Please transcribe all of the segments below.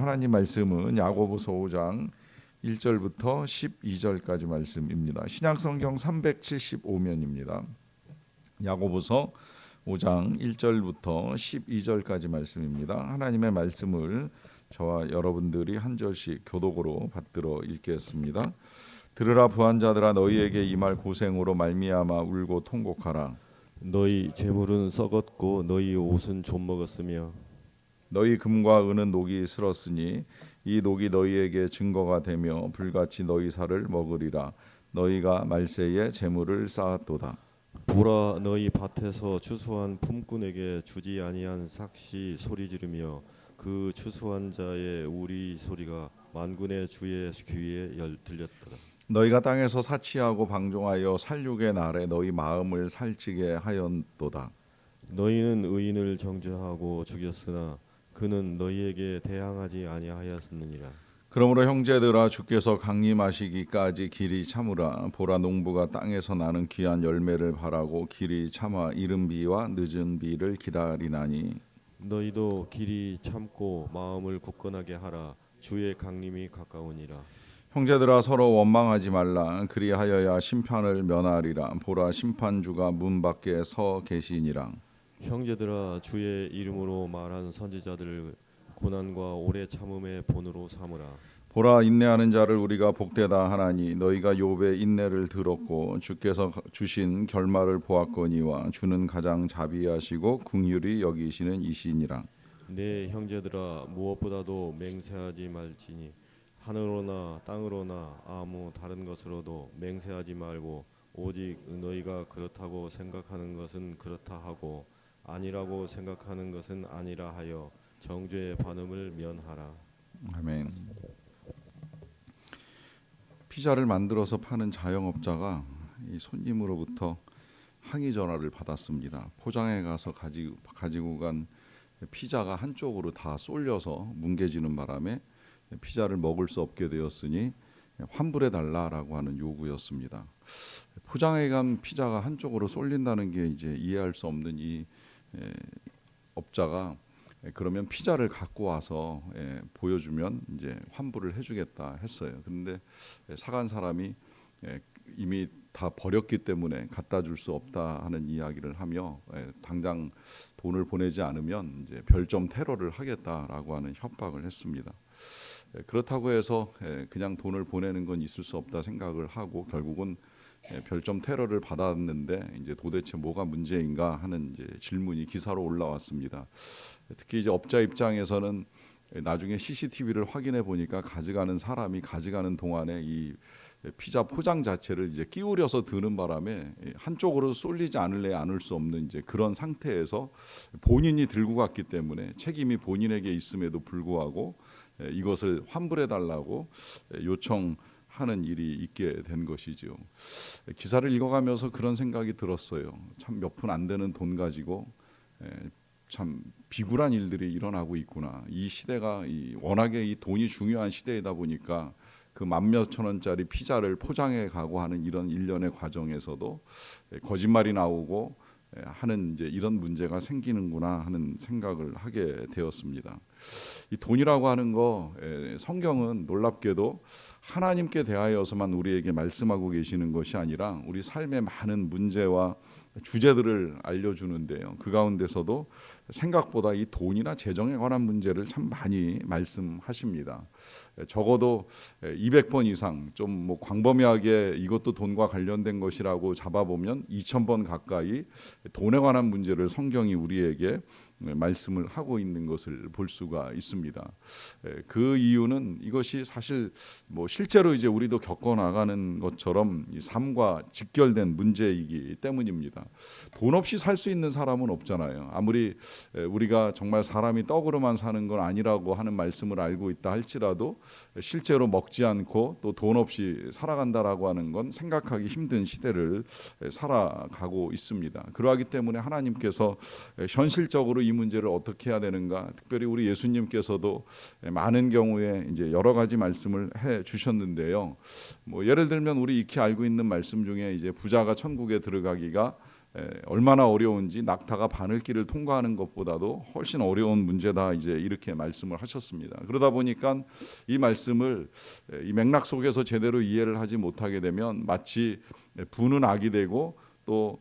하나님 말씀은 야고보서 5장 1절부터 12절까지 말씀입니다. 신약성경 375면입니다. 야고보서 5장 1절부터 12절까지 말씀입니다. 하나님의 말씀을 저와 여러분들이 한 절씩 교독으로 받들어 읽겠습니다. 들으라 부한 자들아, 너희에게 임할 고생으로 말미암아 울고 통곡하라. 너희 재물은 썩었고 너희 옷은 좀 먹었으며 너희 금과 은은 녹이 슬었으니 이 녹이 너희에게 증거가 되며 불같이 너희 살을 먹으리라. 너희가 말세에 재물을 쌓았도다. 보라, 너희 밭에서 추수한 품꾼에게 주지 아니한 삭시 소리 지르며 그 추수한 자의 우리 소리가 만군의 주의 귀에 들렸더라. 너희가 땅에서 사치하고 방종하여 살육의 날에 너희 마음을 살찌게 하였도다. 너희는 의인을 정죄하고 죽였으나 그는 너희에게 대항하지 아니하였느니라. 그러므로 형제들아, 주께서 강림하시기까지 길이 참으라. 보라, 농부가 땅에서 나는 귀한 열매를 바라고 길이 참아 이른 비와 늦은 비를 기다리나니 너희도 길이 참고 마음을 굳건하게 하라. 주의 강림이 가까우니라. 형제들아, 서로 원망하지 말라. 그리하여야 심판을 면하리라. 보라, 심판주가 문 밖에 서 계시니라. 형제들아, 주의 이름으로 말한 선지자들을 고난과 오래 참음의 본으로 삼으라. 보라, 인내하는 자를 우리가 복되다 하나니 너희가 욥의 인내를 들었고 주께서 주신 결말을 보았거니와 주는 가장 자비하시고 긍휼히 여기시는 이시니라. 내 형제들아, 무엇보다도 맹세하지 말지니 하늘로나 땅으로나 아무 다른 것으로도 맹세하지 말고 오직 너희가 그렇다고 생각하는 것은 그렇다 하고 아니라고 생각하는 것은 아니라 하여 정죄의 반음을 면하라. 아멘. 피자를 만들어서 파는 자영업자가 이 손님으로부터 항의 전화를 받았습니다. 포장해 가서 가지고 간 피자가 한쪽으로 다 쏠려서 뭉개지는 바람에 피자를 먹을 수 없게 되었으니 환불해 달라라고 하는 요구였습니다. 포장해 간 피자가 한쪽으로 쏠린다는 게 이제 이해할 수 없는 이 업자가 그러면 피자를 갖고 와서 보여주면 이제 환불을 해주겠다 했어요. 그런데 사간 사람이 이미 다 버렸기 때문에 갖다 줄 수 없다 하는 이야기를 하며 당장 돈을 보내지 않으면 이제 별점 테러를 하겠다라고 하는 협박을 했습니다. 그렇다고 해서 그냥 돈을 보내는 건 있을 수 없다 생각을 하고 결국은 별점 테러를 받았는데 이제 도대체 뭐가 문제인가 하는 이제 질문이 기사로 올라왔습니다. 특히 이제 업자 입장에서는 나중에 CCTV를 확인해 보니까 가져가는 사람이 가져가는 동안에 이 피자 포장 자체를 이제 끼우려서 드는 바람에 한쪽으로 쏠리지 않을 수 없는 이제 그런 상태에서 본인이 들고 갔기 때문에 책임이 본인에게 있음에도 불구하고 이것을 환불해 달라고 요청하는 일이 있게 된 것이죠. 기사를 읽어가면서 그런 생각이 들었어요. 참 몇 푼 안 되는 돈 가지고 참 비굴한 일들이 일어나고 있구나. 이 시대가 워낙에 이 돈이 중요한 시대이다 보니까 그 만몇천 원짜리 피자를 포장해 가고 하는 이런 일련의 과정에서도 거짓말이 나오고 하는 이제 이런 문제가 생기는구나 하는 생각을 하게 되었습니다. 이 돈이라고 하는 거 성경은 놀랍게도 하나님께 대하여서만 우리에게 말씀하고 계시는 것이 아니라 우리 삶의 많은 문제와 주제들을 알려주는데요. 그 가운데서도 생각보다 이 돈이나 재정에 관한 문제를 참 많이 말씀하십니다. 적어도 200번 이상 좀 뭐 광범위하게 이것도 돈과 관련된 것이라고 잡아보면 2000번 가까이 돈에 관한 문제를 성경이 우리에게 말씀을 하고 있는 것을 볼 수가 있습니다. 그 이유는 이것이 사실 뭐 실제로 이제 우리도 겪어 나가는 것처럼 이 삶과 직결된 문제이기 때문입니다. 돈 없이 살 수 있는 사람은 없잖아요. 아무리 우리가 정말 사람이 떡으로만 사는 건 아니라고 하는 말씀을 알고 있다 할지라도 실제로 먹지 않고 또 돈 없이 살아간다라고 하는 건 생각하기 힘든 시대를 살아가고 있습니다. 그러하기 때문에 하나님께서 현실적으로 이 문제를 어떻게 해야 되는가, 특별히 우리 예수님께서도 많은 경우에 이제 여러 가지 말씀을 해 주셨는데요. 뭐 예를 들면 우리 익히 알고 있는 말씀 중에 이제 부자가 천국에 들어가기가 얼마나 어려운지 낙타가 바늘길을 통과하는 것보다도 훨씬 어려운 문제다 이제 이렇게 말씀을 하셨습니다. 그러다 보니까 이 말씀을 이 맥락 속에서 제대로 이해를 하지 못하게 되면 마치 부는 악이 되고 또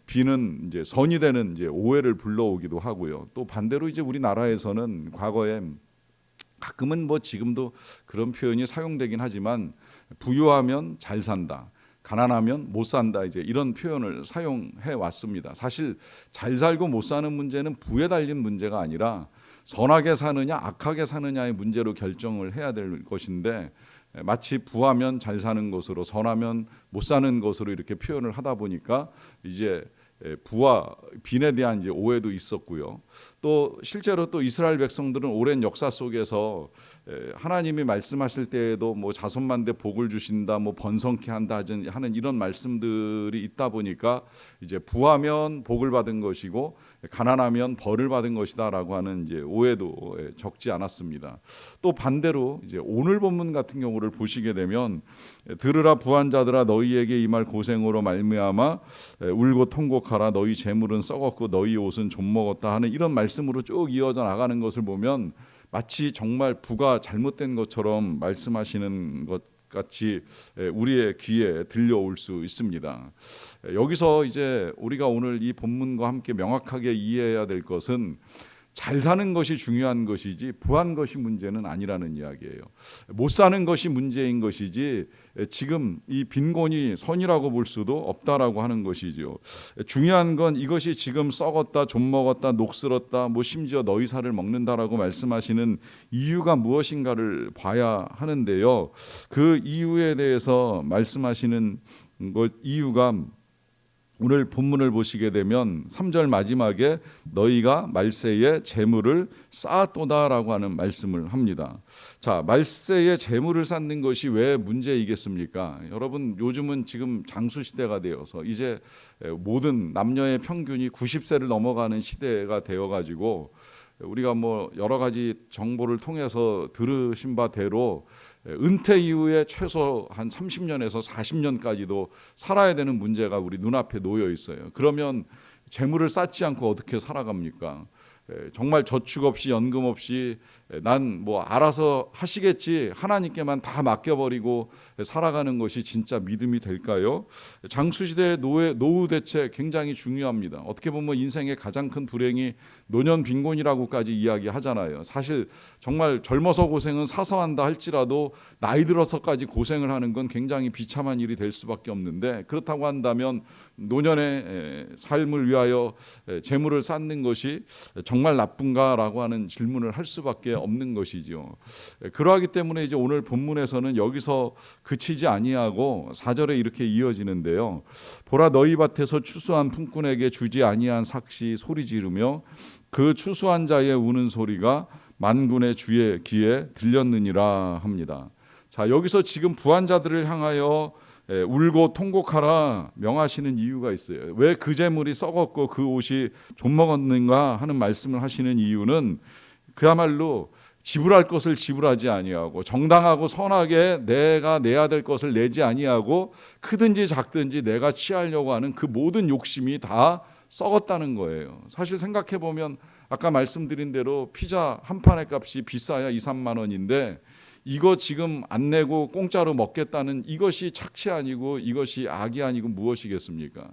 비는 이제 선이 되는 이제 오해를 불러오기도 하고요. 또 반대로 이제 우리나라에서는 과거에 가끔은 뭐 지금도 그런 표현이 사용되긴 하지만 부유하면 잘 산다, 가난하면 못 산다 이제 이런 표현을 사용해 왔습니다. 사실 잘 살고 못 사는 문제는 부에 달린 문제가 아니라 선하게 사느냐 악하게 사느냐의 문제로 결정을 해야 될 것인데 마치 부하면 잘 사는 것으로 선하면 못 사는 것으로 이렇게 표현을 하다 보니까 이제 부와 빈에 대한 이제 오해도 있었고요. 또 실제로 또 이스라엘 백성들은 오랜 역사 속에서 하나님이 말씀하실 때에도 뭐 자손만대 복을 주신다, 뭐 번성케 한다 하는 이런 말씀들이 있다 보니까 이제 부하면 복을 받은 것이고 가난하면 벌을 받은 것이다라고 하는 이제 오해도 적지 않았습니다. 또 반대로 이제 오늘 본문 같은 경우를 보시게 되면 들으라 부한 자들아 너희에게 임할 고생으로 말미암아 울고 통곡하라 너희 재물은 썩었고 너희 옷은 좀 먹었다 하는 이런 말씀으로 쭉 이어져 나가는 것을 보면 마치 정말 부가 잘못된 것처럼 말씀하시는 것 같이 우리의 귀에 들려올 수 있습니다. 여기서 이제 우리가 오늘 이 본문과 함께 명확하게 이해해야 될 것은 잘 사는 것이 중요한 것이지 부한 것이 문제는 아니라는 이야기예요. 못 사는 것이 문제인 것이지 지금 이 빈곤이 선이라고 볼 수도 없다라고 하는 것이죠. 중요한 건 이것이 지금 썩었다, 좀 먹었다, 녹슬었다, 뭐 심지어 너희 살을 먹는다라고 말씀하시는 이유가 무엇인가를 봐야 하는데요. 그 이유에 대해서 말씀하시는 것 이유가 오늘 본문을 보시게 되면 3절 마지막에 너희가 말세에 재물을 쌓았도다라고 하는 말씀을 합니다. 자, 말세에 재물을 쌓는 것이 왜 문제이겠습니까? 여러분 요즘은 지금 장수 시대가 되어서 이제 모든 남녀의 평균이 90세를 넘어가는 시대가 되어가지고 우리가 뭐 여러 가지 정보를 통해서 들으신 바대로 은퇴 이후에 최소 한 30년에서 40년까지도 살아야 되는 문제가 우리 눈앞에 놓여 있어요. 그러면 재물을 쌓지 않고 어떻게 살아갑니까? 정말 저축 없이 연금 없이 난 뭐 알아서 하시겠지 하나님께만 다 맡겨버리고 살아가는 것이 진짜 믿음이 될까요? 장수시대의 노후 대책 굉장히 중요합니다. 어떻게 보면 인생의 가장 큰 불행이 노년 빈곤이라고까지 이야기하잖아요. 사실 정말 젊어서 고생은 사서 한다 할지라도 나이 들어서까지 고생을 하는 건 굉장히 비참한 일이 될 수밖에 없는데 그렇다고 한다면 노년의 삶을 위하여 재물을 쌓는 것이 정말 나쁜가라고 하는 질문을 할 수밖에 없는 것이죠. 그러하기 때문에 이제 오늘 본문에서는 여기서 그치지 아니하고 4절에 이렇게 이어지는데요. 보라 너희 밭에서 추수한 품꾼에게 주지 아니한 삭시 소리 지르며 그 추수한 자의 우는 소리가 만군의 주의 귀에 들렸느니라 합니다. 자, 여기서 지금 부한 자들을 향하여 울고 통곡하라 명하시는 이유가 있어요. 왜 그 재물이 썩었고 그 옷이 좀 먹었는가 하는 말씀을 하시는 이유는 그야말로 지불할 것을 지불하지 아니하고 정당하고 선하게 내가 내야 될 것을 내지 아니하고 크든지 작든지 내가 취하려고 하는 그 모든 욕심이 다 썩었다는 거예요. 사실 생각해 보면 아까 말씀드린 대로 피자 한 판의 값이 비싸야 2, 3만 원인데 이거 지금 안 내고 공짜로 먹겠다는 이것이 착취 아니고 이것이 악이 아니고 무엇이겠습니까?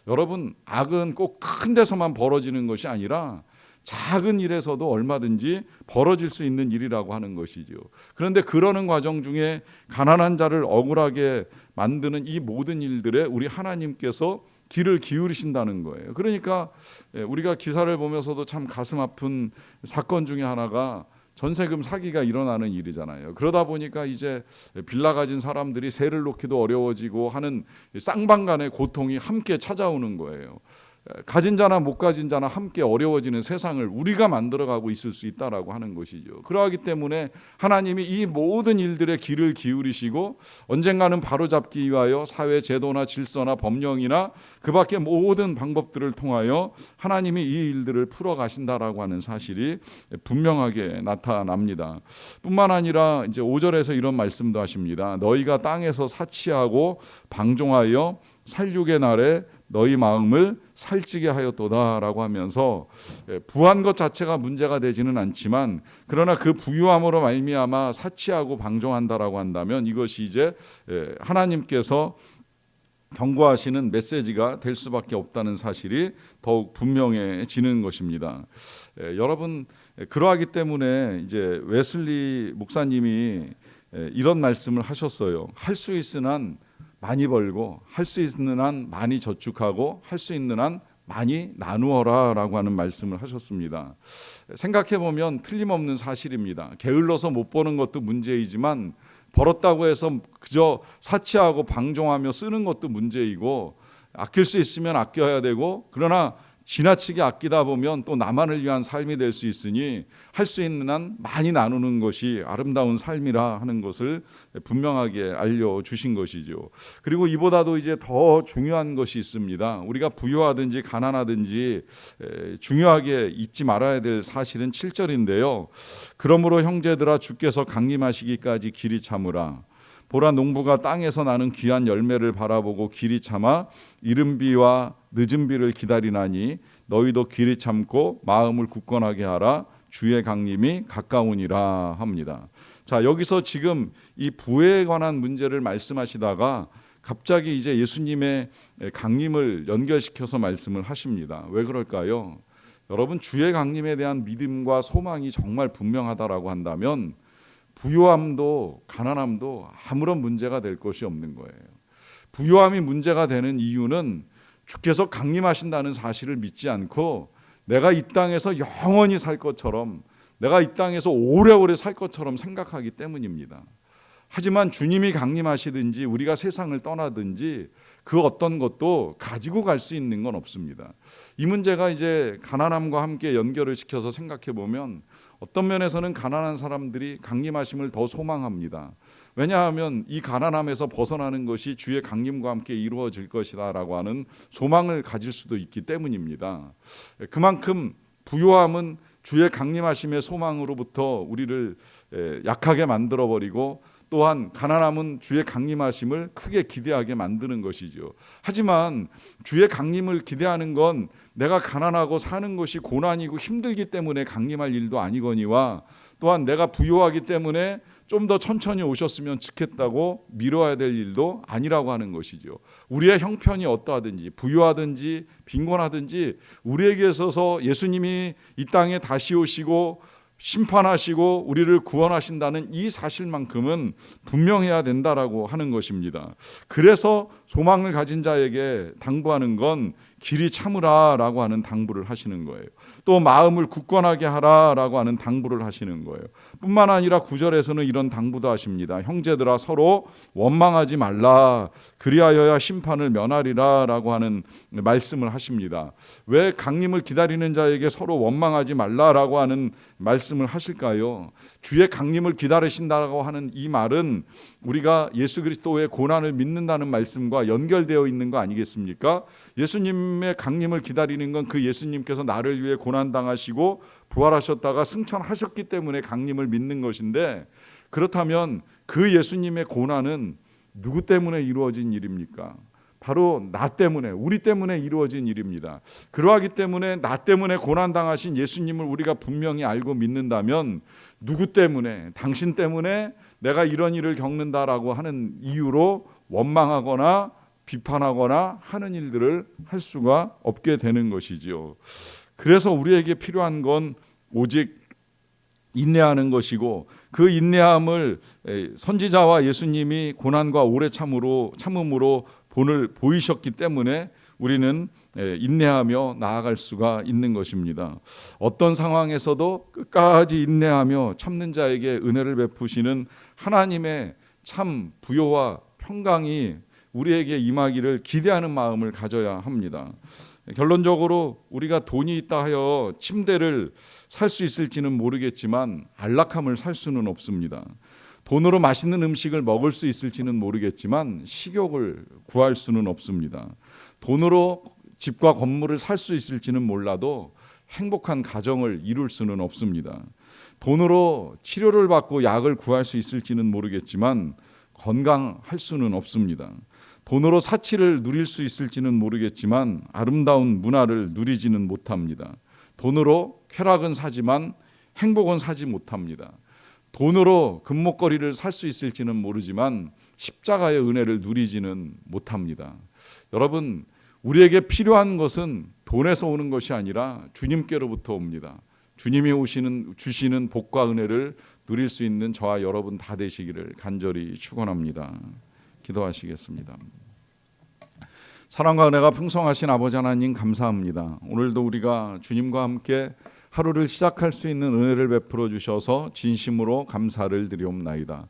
여러분 악은 꼭 큰 데서만 벌어지는 것이 아니라 작은 일에서도 얼마든지 벌어질 수 있는 일이라고 하는 것이죠. 그런데 그러는 과정 중에 가난한 자를 억울하게 만드는 이 모든 일들에 우리 하나님께서 귀를 기울이신다는 거예요. 그러니까 우리가 기사를 보면서도 참 가슴 아픈 사건 중에 하나가 전세금 사기가 일어나는 일이잖아요. 그러다 보니까 이제 빌라 가진 사람들이 세를 놓기도 어려워지고 하는 쌍방간의 고통이 함께 찾아오는 거예요. 가진 자나 못 가진 자나 함께 어려워지는 세상을 우리가 만들어가고 있을 수 있다라고 하는 것이죠. 그러하기 때문에 하나님이 이 모든 일들에 귀를 기울이시고 언젠가는 바로잡기 위하여 사회 제도나 질서나 법령이나 그 밖의 모든 방법들을 통하여 하나님이 이 일들을 풀어가신다라고 하는 사실이 분명하게 나타납니다. 뿐만 아니라 이제 5절에서 이런 말씀도 하십니다. 너희가 땅에서 사치하고 방종하여 살육의 날에 너희 마음을 살찌게 하였도다라고 하면서 부한 것 자체가 문제가 되지는 않지만 그러나 그 부유함으로 말미암아 사치하고 방종한다라고 한다면 이것이 이제 하나님께서 경고하시는 메시지가 될 수밖에 없다는 사실이 더욱 분명해지는 것입니다. 여러분 그러하기 때문에 이제 웨슬리 목사님이 이런 말씀을 하셨어요. 할 수 있는 한 많이 벌고 할 수 있는 한 많이 저축하고 할 수 있는 한 많이 나누어라라고 하는 말씀을 하셨습니다. 생각해 보면 틀림없는 사실입니다. 게을러서 못 버는 것도 문제이지만 벌었다고 해서 그저 사치하고 방종하며 쓰는 것도 문제이고 아낄 수 있으면 아껴야 되고 그러나 지나치게 아끼다 보면 또 나만을 위한 삶이 될 수 있으니 할 수 있는 한 많이 나누는 것이 아름다운 삶이라 하는 것을 분명하게 알려주신 것이죠. 그리고 이보다도 이제 더 중요한 것이 있습니다. 우리가 부유하든지 가난하든지 중요하게 잊지 말아야 될 사실은 7절인데요. 그러므로 형제들아 주께서 강림하시기까지 길이 참으라. 보라 농부가 땅에서 나는 귀한 열매를 바라보고 길이 참아 이른 비와 늦은 비를 기다리나니 너희도 길이 참고 마음을 굳건하게 하라. 주의 강림이 가까우니라 합니다. 자, 여기서 지금 이 부에 관한 문제를 말씀하시다가 갑자기 이제 예수님의 강림을 연결시켜서 말씀을 하십니다. 왜 그럴까요? 여러분 주의 강림에 대한 믿음과 소망이 정말 분명하다라고 한다면 부유함도 가난함도 아무런 문제가 될 것이 없는 거예요. 부유함이 문제가 되는 이유는 주께서 강림하신다는 사실을 믿지 않고 내가 이 땅에서 영원히 살 것처럼 내가 이 땅에서 오래오래 살 것처럼 생각하기 때문입니다. 하지만 주님이 강림하시든지 우리가 세상을 떠나든지 그 어떤 것도 가지고 갈 수 있는 건 없습니다. 이 문제가 이제 가난함과 함께 연결을 시켜서 생각해 보면 어떤 면에서는 가난한 사람들이 강림하심을 더 소망합니다. 왜냐하면 이 가난함에서 벗어나는 것이 주의 강림과 함께 이루어질 것이다라고 하는 소망을 가질 수도 있기 때문입니다. 그만큼 부유함은 주의 강림하심의 소망으로부터 우리를 약하게 만들어버리고 또한 가난함은 주의 강림하심을 크게 기대하게 만드는 것이죠. 하지만 주의 강림을 기대하는 건 내가 가난하고 사는 것이 고난이고 힘들기 때문에 강림할 일도 아니거니와 또한 내가 부유하기 때문에 좀 더 천천히 오셨으면 좋겠다고 미뤄야 될 일도 아니라고 하는 것이죠. 우리의 형편이 어떠하든지 부유하든지 빈곤하든지 우리에게 있어서 예수님이 이 땅에 다시 오시고 심판하시고 우리를 구원하신다는 이 사실만큼은 분명해야 된다라고 하는 것입니다. 그래서 소망을 가진 자에게 당부하는 건 길이 참으라라고 하는 당부를 하시는 거예요. 또 마음을 굳건하게 하라라고 하는 당부를 하시는 거예요. 뿐만 아니라 9절에서는 이런 당부도 하십니다. 형제들아 서로 원망하지 말라. 그리하여야 심판을 면하리라라고 하는 말씀을 하십니다. 왜 강림을 기다리는 자에게 서로 원망하지 말라라고 하는 말씀을 하실까요? 주의 강림을 기다리신다고 하는 이 말은 우리가 예수 그리스도의 고난을 믿는다는 말씀과 연결되어 있는 거 아니겠습니까? 예수님의 강림을 기다리는 건 그 예수님께서 나를 위해 고난당하시고 부활하셨다가 승천하셨기 때문에 강림을 믿는 것인데, 그렇다면 그 예수님의 고난은 누구 때문에 이루어진 일입니까? 바로 나 때문에, 우리 때문에 이루어진 일입니다. 그러하기 때문에 나 때문에 고난당하신 예수님을 우리가 분명히 알고 믿는다면 누구 때문에, 당신 때문에 내가 이런 일을 겪는다라고 하는 이유로 원망하거나 비판하거나 하는 일들을 할 수가 없게 되는 것이지요. 그래서 우리에게 필요한 건 오직 인내하는 것이고, 그 인내함을 선지자와 예수님이 고난과 오래 참음으로 본을 보이셨기 때문에 우리는 인내하며 나아갈 수가 있는 것입니다. 어떤 상황에서도 끝까지 인내하며 참는 자에게 은혜를 베푸시는 하나님의 참 부요와 평강이 우리에게 임하기를 기대하는 마음을 가져야 합니다. 결론적으로 우리가 돈이 있다 하여 침대를 살 수 있을지는 모르겠지만 안락함을 살 수는 없습니다. 돈으로 맛있는 음식을 먹을 수 있을지는 모르겠지만 식욕을 구할 수는 없습니다. 돈으로 집과 건물을 살 수 있을지는 몰라도 행복한 가정을 이룰 수는 없습니다. 돈으로 치료를 받고 약을 구할 수 있을지는 모르겠지만 건강할 수는 없습니다. 돈으로 사치를 누릴 수 있을지는 모르겠지만 아름다운 문화를 누리지는 못합니다. 돈으로 쾌락은 사지만 행복은 사지 못합니다. 돈으로 금목걸이를 살 수 있을지는 모르지만 십자가의 은혜를 누리지는 못합니다. 여러분, 우리에게 필요한 것은 돈에서 오는 것이 아니라 주님께로부터 옵니다. 주님이 주시는 복과 은혜를 누릴 수 있는 저와 여러분 다 되시기를 간절히 축원합니다. 기도하시겠습니다. 사랑과 은혜가 풍성하신 아버지 하나님 감사합니다. 오늘도 우리가 주님과 함께 하루를 시작할 수 있는 은혜를 베풀어 주셔서 진심으로 감사를 드리옵나이다.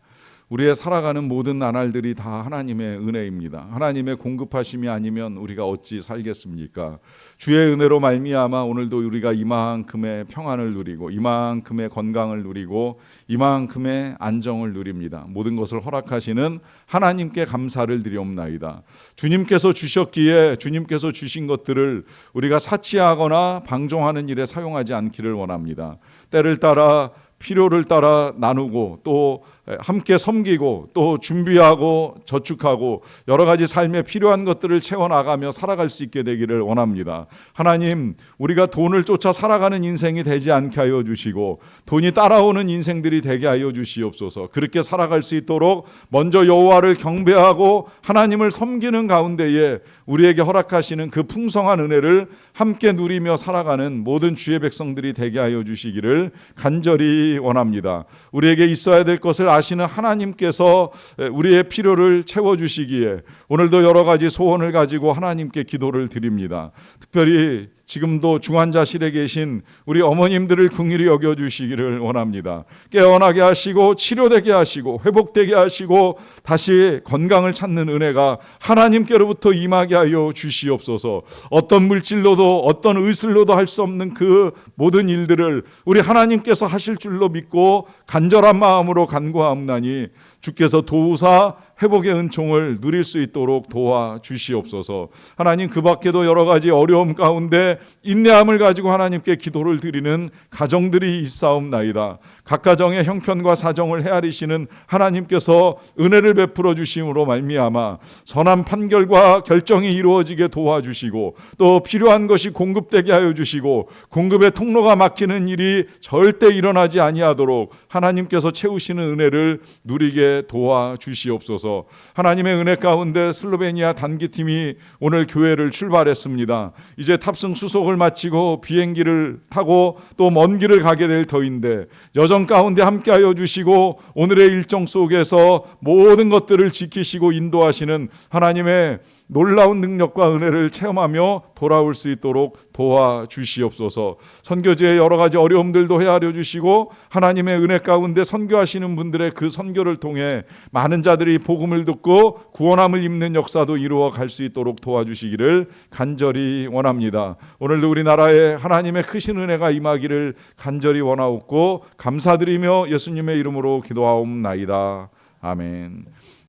우리의 살아가는 모든 나날들이 다 하나님의 은혜입니다. 하나님의 공급하심이 아니면 우리가 어찌 살겠습니까? 주의 은혜로 말미암아 오늘도 우리가 이만큼의 평안을 누리고 이만큼의 건강을 누리고 이만큼의 안정을 누립니다. 모든 것을 허락하시는 하나님께 감사를 드리옵나이다. 주님께서 주셨기에 주님께서 주신 것들을 우리가 사치하거나 방종하는 일에 사용하지 않기를 원합니다. 때를 따라 필요를 따라 나누고 또 함께 섬기고 또 준비하고 저축하고 여러 가지 삶에 필요한 것들을 채워나가며 살아갈 수 있게 되기를 원합니다. 하나님, 우리가 돈을 쫓아 살아가는 인생이 되지 않게 하여 주시고 돈이 따라오는 인생들이 되게 하여 주시옵소서. 그렇게 살아갈 수 있도록 먼저 여호와를 경배하고 하나님을 섬기는 가운데에 우리에게 허락하시는 그 풍성한 은혜를 함께 누리며 살아가는 모든 주의 백성들이 되게 하여 주시기를 간절히 원합니다. 우리에게 있어야 될 것을 아시는 하나님께서 우리의 필요를 채워주시기에 오늘도 여러 가지 소원을 가지고 하나님께 기도를 드립니다. 특별히 지금도 중환자실에 계신 우리 어머님들을 긍휼히 여겨주시기를 원합니다. 깨어나게 하시고 치료되게 하시고 회복되게 하시고 다시 건강을 찾는 은혜가 하나님께로부터 임하게 하여 주시옵소서. 어떤 물질로도 어떤 의술로도 할 수 없는 그 모든 일들을 우리 하나님께서 하실 줄로 믿고 간절한 마음으로 간구하옵나니 주께서 도우사 회복의 은총을 누릴 수 있도록 도와주시옵소서. 하나님, 그 밖에도 여러 가지 어려움 가운데 인내함을 가지고 하나님께 기도를 드리는 가정들이 있사옵나이다. 각 가정의 형편과 사정을 헤아리시는 하나님께서 은혜를 베풀어 주심으로 말미암아 선한 판결과 결정이 이루어지게 도와주시고 또 필요한 것이 공급되게 하여 주시고 공급의 통로가 막히는 일이 절대 일어나지 아니하도록 하나님께서 채우시는 은혜를 누리게 도와주시옵소서. 하나님의 은혜 가운데 슬로베니아 단기팀이 오늘 교회를 출발했습니다. 이제 탑승 수속을 마치고 비행기를 타고 또 먼 길을 가게 될 터인데 여정 가운데 함께하여 주시고 오늘의 일정 속에서 모든 것들을 지키시고 인도하시는 하나님의 놀라운 능력과 은혜를 체험하며 돌아올 수 있도록 도와주시옵소서. 선교지의 여러 가지 어려움들도 헤아려 주시고 하나님의 은혜 가운데 선교하시는 분들의 그 선교를 통해 많은 자들이 복음을 듣고 구원함을 입는 역사도 이루어 갈 수 있도록 도와주시기를 간절히 원합니다. 오늘도 우리나라에 하나님의 크신 은혜가 임하기를 간절히 원하옵고 감사드리며 예수님의 이름으로 기도하옵나이다. 아멘.